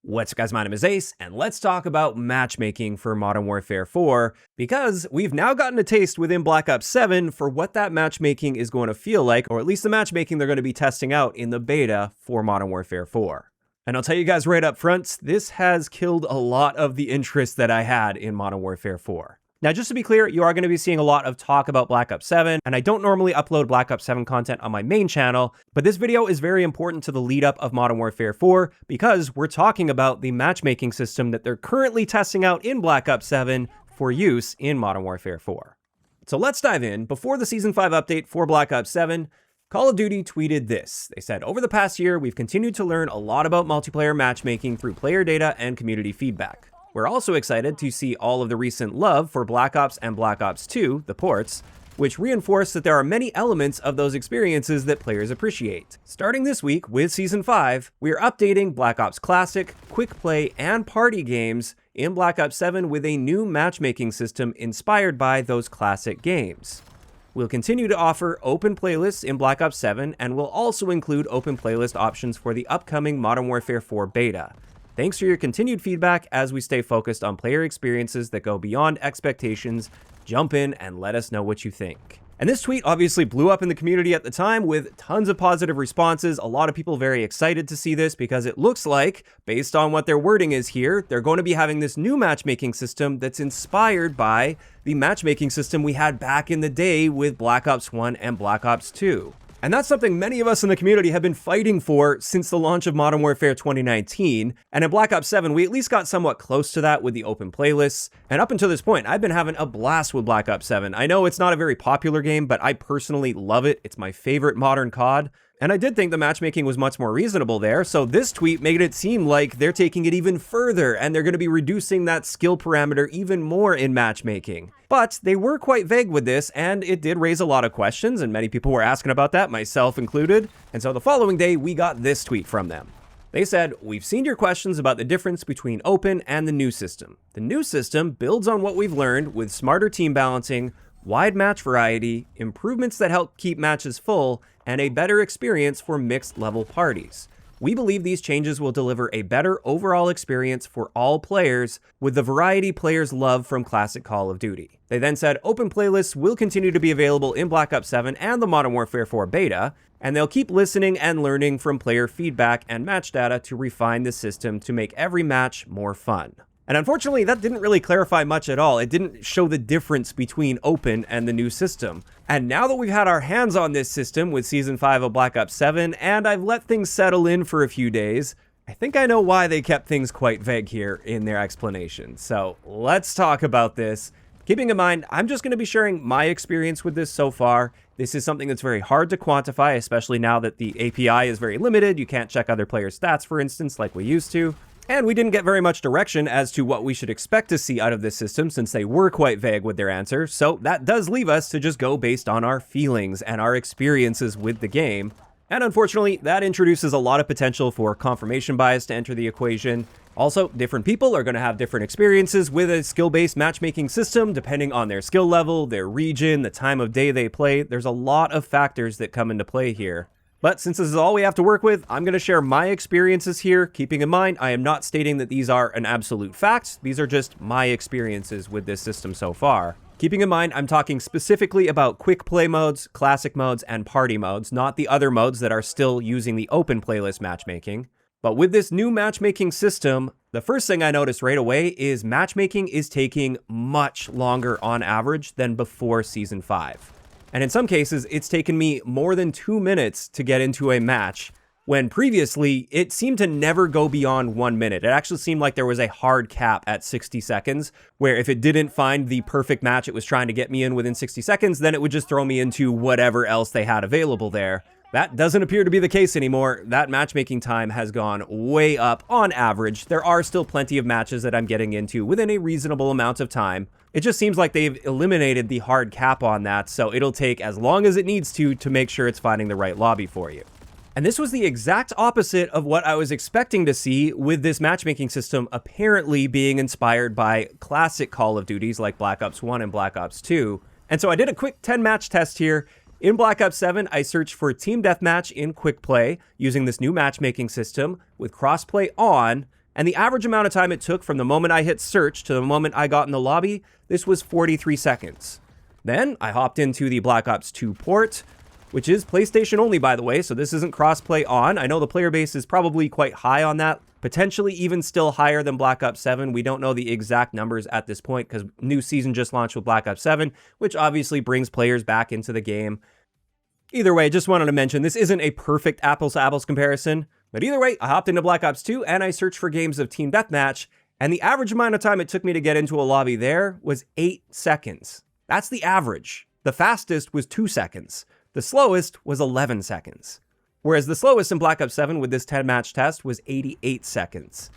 What's up guys, my name is Ace, and let's talk about matchmaking for Modern Warfare 4, because we've now gotten a taste within Black Ops 7 for what that matchmaking is going to feel like, or at least the matchmaking they're going to be testing out in the beta for Modern Warfare 4. And I'll tell you guys right up front, this has killed a lot of the interest that I had in Modern Warfare 4. Now, just to be clear, you are going to be seeing a lot of talk about Black Ops 7, and I don't normally upload Black Ops 7 content on my main channel, but this video is very important to the lead up of Modern Warfare 4 because we're talking about the matchmaking system that they're currently testing out in Black Ops 7 for use in Modern Warfare 4. So let's dive in. Before the Season 5 update for Black Ops 7, Call of Duty tweeted this. They said, "Over the past year, we've continued to learn a lot about multiplayer matchmaking through player data and community feedback. We're also excited to see all of the recent love for Black Ops and Black Ops 2, the ports, which reinforce that there are many elements of those experiences that players appreciate. Starting this week with Season 5, we are updating Black Ops Classic, Quick Play, and Party games in Black Ops 7 with a new matchmaking system inspired by those classic games. We'll continue to offer open playlists in Black Ops 7, and we'll also include open playlist options for the upcoming Modern Warfare 4 beta. Thanks for your continued feedback as we stay focused on player experiences that go beyond expectations. Jump in and let us know what you think." And this tweet obviously blew up in the community at the time with tons of positive responses. A lot of people very excited to see this because it looks like, based on what their wording is here, they're going to be having this new matchmaking system that's inspired by the matchmaking system we had back in the day with Black Ops 1 and Black Ops 2. And that's something many of us in the community have been fighting for since the launch of Modern Warfare 2019. And in Black Ops 7, we at least got somewhat close to that with the open playlists. And up until this point, I've been having a blast with Black Ops 7. I know it's not a very popular game, but I personally love it. It's my favorite modern COD. And I did think the matchmaking was much more reasonable there, so this tweet made it seem like they're taking it even further and they're going to be reducing that skill parameter even more in matchmaking. But they were quite vague with this, and it did raise a lot of questions, and many people were asking about that, myself included. And so the following day, we got this tweet from them. They said, "We've seen your questions about the difference between open and the new system. The new system builds on what we've learned with smarter team balancing, wide match variety, improvements that help keep matches full, and a better experience for mixed-level parties. We believe these changes will deliver a better overall experience for all players with the variety players love from classic Call of Duty." They then said open playlists will continue to be available in Black Ops 7 and the Modern Warfare 4 beta, and they'll keep listening and learning from player feedback and match data to refine the system to make every match more fun. And unfortunately, that didn't really clarify much at all. It didn't show the difference between open and the new system. And now that we've had our hands on this system with Season 5 of Black Ops 7, and I've let things settle in for a few days, I think I know why they kept things quite vague here in their explanation. So let's talk about this. Keeping in mind, I'm just going to be sharing my experience with this so far. This is something that's very hard to quantify, especially now that the API is very limited. You can't check other players' stats, for instance, like we used to. And we didn't get very much direction as to what we should expect to see out of this system since they were quite vague with their answer, so that does leave us to just go based on our feelings and our experiences with the game. And unfortunately, that introduces a lot of potential for confirmation bias to enter the equation. Also, different people are going to have different experiences with a skill-based matchmaking system depending on their skill level, their region, the time of day they play. There's a lot of factors that come into play here. But since this is all we have to work with, I'm going to share my experiences here, keeping in mind I am not stating that these are an absolute fact. These are just my experiences with this system so far. Keeping in mind, I'm talking specifically about quick play modes, classic modes, and party modes, not the other modes that are still using the open playlist matchmaking. But with this new matchmaking system, the first thing I noticed right away is matchmaking is taking much longer on average than before Season 5. And in some cases, it's taken me more than 2 minutes to get into a match, when previously it seemed to never go beyond 1 minute. It actually seemed like there was a hard cap at 60 seconds, where if it didn't find the perfect match it was trying to get me in within 60 seconds, then it would just throw me into whatever else they had available there. That doesn't appear to be the case anymore. That matchmaking time has gone way up on average. There are still plenty of matches that I'm getting into within a reasonable amount of time. It just seems like they've eliminated the hard cap on that, so it'll take as long as it needs to make sure it's finding the right lobby for you. And this was the exact opposite of what I was expecting to see with this matchmaking system apparently being inspired by classic Call of Duties like Black Ops 1 and Black Ops 2. And so I did a quick 10-match test here. In Black Ops 7, I searched for Team Deathmatch in Quick Play using this new matchmaking system with crossplay on, And the average amount of time it took from the moment I hit search to the moment I got in the lobby, this was 43 seconds. Then I hopped into the Black Ops 2 port, which is PlayStation only, by the way, so this isn't crossplay on. I know the player base is probably quite high on that, potentially even still higher than Black Ops 7. We don't know the exact numbers at this point because new season just launched with Black Ops 7, which obviously brings players back into the game. Either way, just wanted to mention this isn't a perfect apples to apples comparison, but either way, I hopped into Black Ops 2 and I searched for games of Team Deathmatch, and the average amount of time it took me to get into a lobby there was 8 seconds. That's the average. The fastest was 2 seconds. The slowest was 11 seconds. Whereas the slowest in Black Ops 7 with this 10-match test was 88 seconds.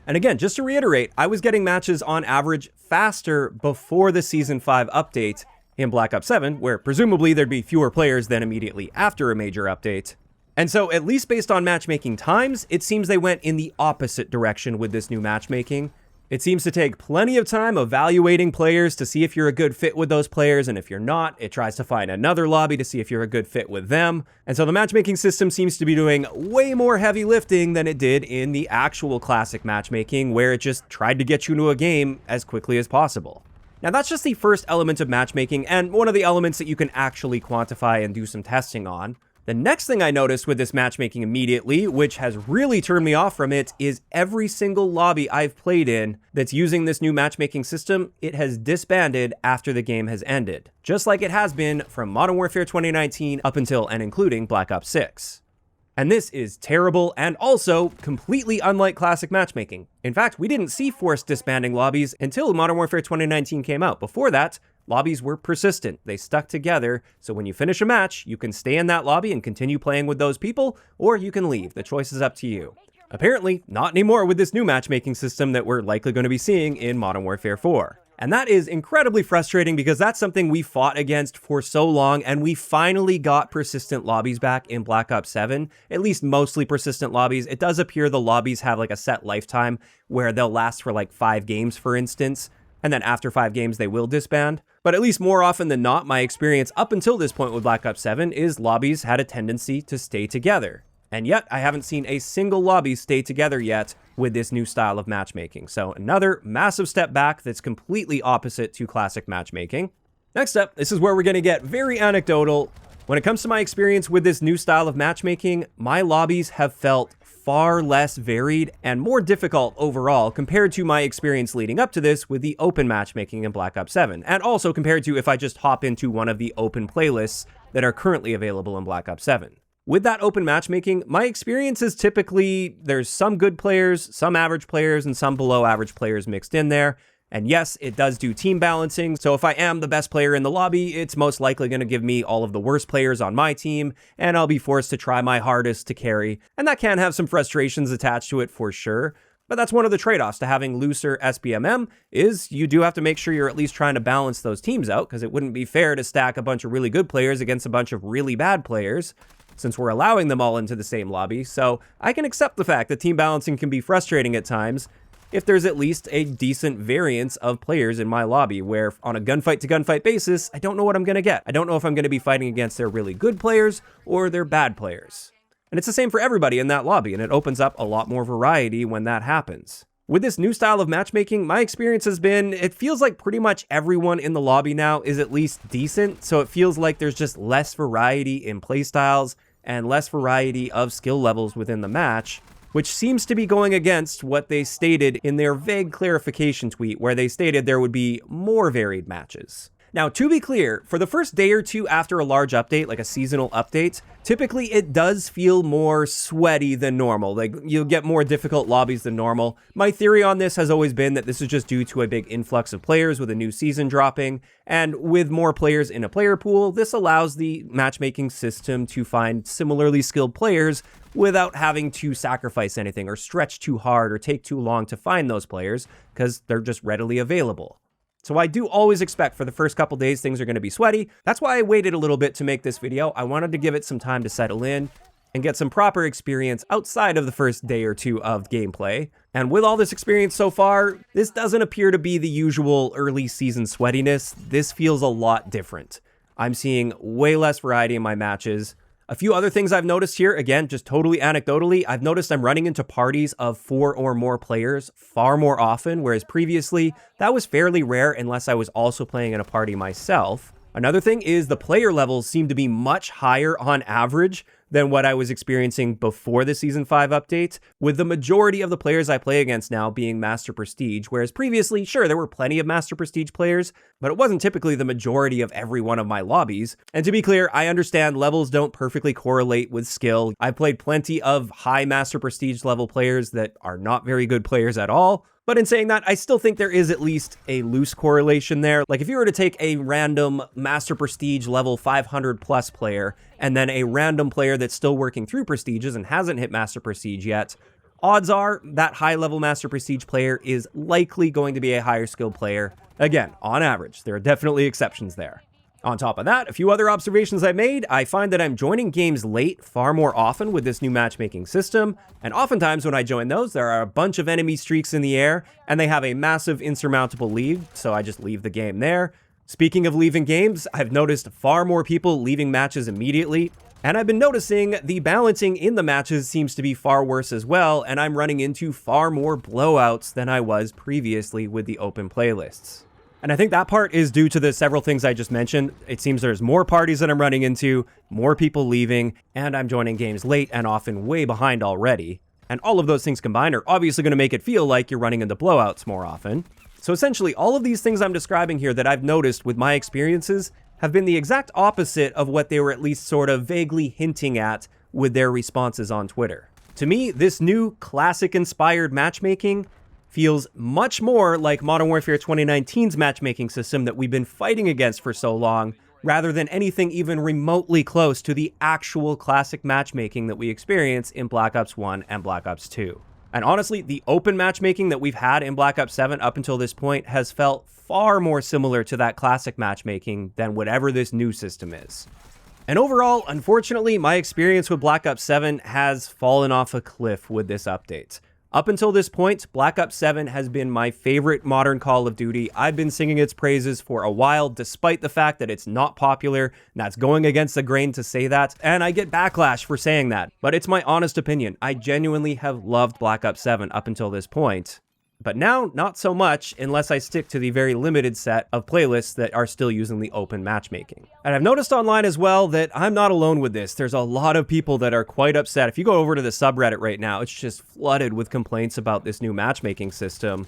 And again, just to reiterate, I was getting matches on average faster before the Season 5 update in Black Ops 7, where presumably there'd be fewer players than immediately after a major update. And so, at least based on Matchmaking Times, it seems they went in the opposite direction with this new matchmaking. It seems to take plenty of time evaluating players to see if you're a good fit with those players, and if you're not, it tries to find another lobby to see if you're a good fit with them. And so the matchmaking system seems to be doing way more heavy lifting than it did in the actual classic matchmaking, where it just tried to get you into a game as quickly as possible. Now that's just the first element of matchmaking, and one of the elements that you can actually quantify and do some testing on. The next thing I noticed with this matchmaking immediately, which has really turned me off from it, is every single lobby I've played in that's using this new matchmaking system, it has disbanded after the game has ended. Just like it has been from Modern Warfare 2019 up until and including Black Ops 6. And this is terrible and also completely unlike classic matchmaking. In fact, we didn't see forced disbanding lobbies until Modern Warfare 2019 came out. Before that, lobbies were persistent. They stuck together, so when you finish a match, you can stay in that lobby and continue playing with those people, or you can leave. The choice is up to you. Apparently, not anymore with this new matchmaking system that we're likely going to be seeing in Modern Warfare 4. And that is incredibly frustrating because that's something we fought against for so long, and we finally got persistent lobbies back in Black Ops 7, at least mostly persistent lobbies. It does appear the lobbies have like a set lifetime where they'll last for like 5 games, for instance, and then after 5 games they will disband. But at least more often than not, my experience up until this point with Black Ops 7 is lobbies had a tendency to stay together. And yet, I haven't seen a single lobby stay together yet with this new style of matchmaking. So another massive step back that's completely opposite to classic matchmaking. Next up, this is where we're going to get very anecdotal. When it comes to my experience with this new style of matchmaking, my lobbies have felt far less varied and more difficult overall compared to my experience leading up to this with the open matchmaking in Black Ops 7, and also compared to if I just hop into one of the open playlists that are currently available in Black Ops 7. With that open matchmaking, my experience is typically there's some good players, some average players, and some below average players mixed in there. And yes, it does do team balancing, so if I am the best player in the lobby, it's most likely going to give me all of the worst players on my team, and I'll be forced to try my hardest to carry. And that can have some frustrations attached to it for sure, but that's one of the trade-offs to having looser SBMM, is you do have to make sure you're at least trying to balance those teams out, because it wouldn't be fair to stack a bunch of really good players against a bunch of really bad players, since we're allowing them all into the same lobby. So I can accept the fact that team balancing can be frustrating at times, if there's at least a decent variance of players in my lobby, where on a gunfight to gunfight basis, I don't know what I'm going to get. I don't know if I'm going to be fighting against their really good players or their bad players. And it's the same for everybody in that lobby, and it opens up a lot more variety when that happens. With this new style of matchmaking, my experience has been, it feels like pretty much everyone in the lobby now is at least decent, so it feels like there's just less variety in playstyles and less variety of skill levels within the match, which seems to be going against what they stated in their vague clarification tweet, where they stated there would be more varied matches. Now, to be clear, for the first day or two after a large update, like a seasonal update, typically it does feel more sweaty than normal. Like, you'll get more difficult lobbies than normal. My theory on this has always been that this is just due to a big influx of players with a new season dropping, and with more players in a player pool, this allows the matchmaking system to find similarly skilled players without having to sacrifice anything or stretch too hard or take too long to find those players, because they're just readily available. So I do always expect for the first couple days things are going to be sweaty. That's why I waited a little bit to make this video. I wanted to give it some time to settle in and get some proper experience outside of the first day or two of gameplay. And with all this experience so far, this doesn't appear to be the usual early season sweatiness. This feels a lot different. I'm seeing way less variety in my matches. A few other things I've noticed here, again, just totally anecdotally, I've noticed I'm running into parties of 4 or more players far more often, whereas previously that was fairly rare unless I was also playing in a party myself. Another thing is the player levels seem to be much higher on average than what I was experiencing before the Season 5 update, with the majority of the players I play against now being Master Prestige, whereas previously, sure, there were plenty of Master Prestige players, but it wasn't typically the majority of every one of my lobbies. And to be clear, I understand levels don't perfectly correlate with skill. I've played plenty of high Master Prestige level players that are not very good players at all. But in saying that, I still think there is at least a loose correlation there. Like if you were to take a random Master Prestige level 500 plus player and then a random player that's still working through Prestiges and hasn't hit Master Prestige yet, odds are that high level Master Prestige player is likely going to be a higher skilled player. Again, on average, there are definitely exceptions there. On top of that, a few other observations I made, I find that I'm joining games late far more often with this new matchmaking system, and oftentimes when I join those, there are a bunch of enemy streaks in the air, and they have a massive insurmountable lead, so I just leave the game there. Speaking of leaving games, I've noticed far more people leaving matches immediately, and I've been noticing the balancing in the matches seems to be far worse as well, and I'm running into far more blowouts than I was previously with the open playlists. And I think that part is due to the several things I just mentioned. It seems there's more parties that I'm running into, more people leaving, and I'm joining games late and often way behind already. And all of those things combined are obviously going to make it feel like you're running into blowouts more often. So essentially, all of these things I'm describing here that I've noticed with my experiences have been the exact opposite of what they were at least sort of vaguely hinting at with their responses on Twitter. To me, this new classic-inspired matchmaking feels much more like Modern Warfare 2019's matchmaking system that we've been fighting against for so long, rather than anything even remotely close to the actual classic matchmaking that we experience in Black Ops 1 and Black Ops 2. And honestly, the open matchmaking that we've had in Black Ops 7 up until this point has felt far more similar to that classic matchmaking than whatever this new system is. And overall, unfortunately, my experience with Black Ops 7 has fallen off a cliff with this update. Up until this point, Black Ops 7 has been my favorite modern Call of Duty. I've been singing its praises for a while, despite the fact that it's not popular, and that's going against the grain to say that, and I get backlash for saying that. But it's my honest opinion. I genuinely have loved Black Ops 7 up until this point. But now, not so much, unless I stick to the very limited set of playlists that are still using the open matchmaking. And I've noticed online as well that I'm not alone with this. There's a lot of people that are quite upset. If you go over to the subreddit right now, it's just flooded with complaints about this new matchmaking system.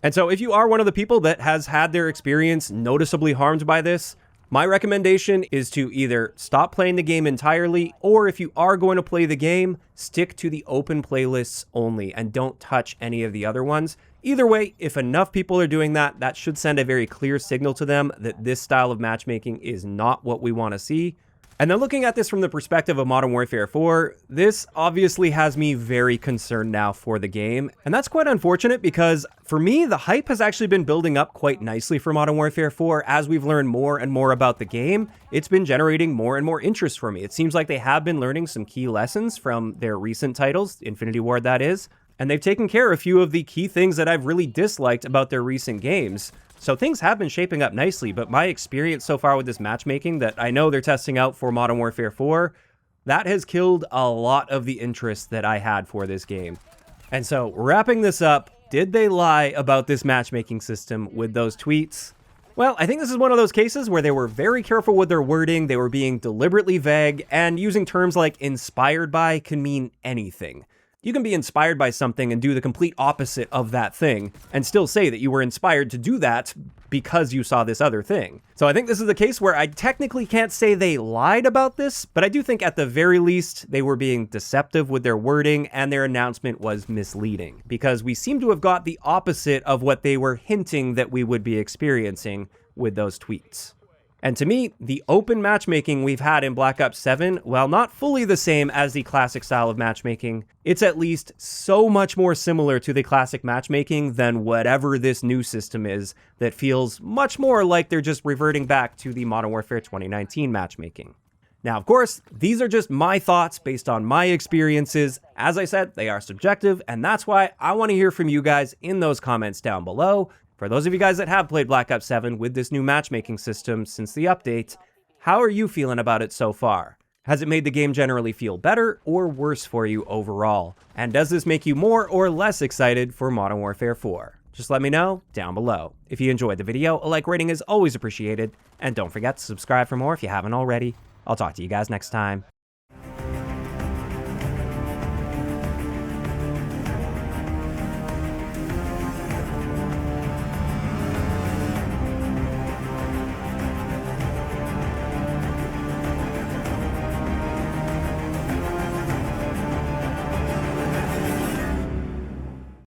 And so if you are one of the people that has had their experience noticeably harmed by this, my recommendation is to either stop playing the game entirely, or if you are going to play the game, stick to the open playlists only and don't touch any of the other ones. Either way, if enough people are doing that, that should send a very clear signal to them that this style of matchmaking is not what we want to see. And then looking at this from the perspective of Modern Warfare 4, this obviously has me very concerned now for the game. And that's quite unfortunate because for me, the hype has actually been building up quite nicely for Modern Warfare 4. As we've learned more and more about the game, it's been generating more and more interest for me. It seems like they have been learning some key lessons from their recent titles, Infinity Ward that is, and they've taken care of a few of the key things that I've really disliked about their recent games. So things have been shaping up nicely, but my experience so far with this matchmaking that I know they're testing out for Modern Warfare 4, that has killed a lot of the interest that I had for this game. And so wrapping this up, did they lie about this matchmaking system with those tweets? Well, I think this is one of those cases where they were very careful with their wording, they were being deliberately vague, and using terms like inspired by can mean anything. You can be inspired by something and do the complete opposite of that thing, and still say that you were inspired to do that because you saw this other thing. So I think this is a case where I technically can't say they lied about this, but I do think at the very least they were being deceptive with their wording and their announcement was misleading, because we seem to have got the opposite of what they were hinting that we would be experiencing with those tweets. And to me, the open matchmaking we've had in Black Ops 7, while not fully the same as the classic style of matchmaking, it's at least so much more similar to the classic matchmaking than whatever this new system is that feels much more like they're just reverting back to the Modern Warfare 2019 matchmaking. Now, of course, these are just my thoughts based on my experiences. As I said, they are subjective, and that's why I want to hear from you guys in those comments down below. For those of you guys that have played Black Ops 7 with this new matchmaking system since the update, how are you feeling about it so far? Has it made the game generally feel better or worse for you overall? And does this make you more or less excited for Modern Warfare 4? Just let me know down below. If you enjoyed the video, a like rating is always appreciated, and don't forget to subscribe for more if you haven't already. I'll talk to you guys next time.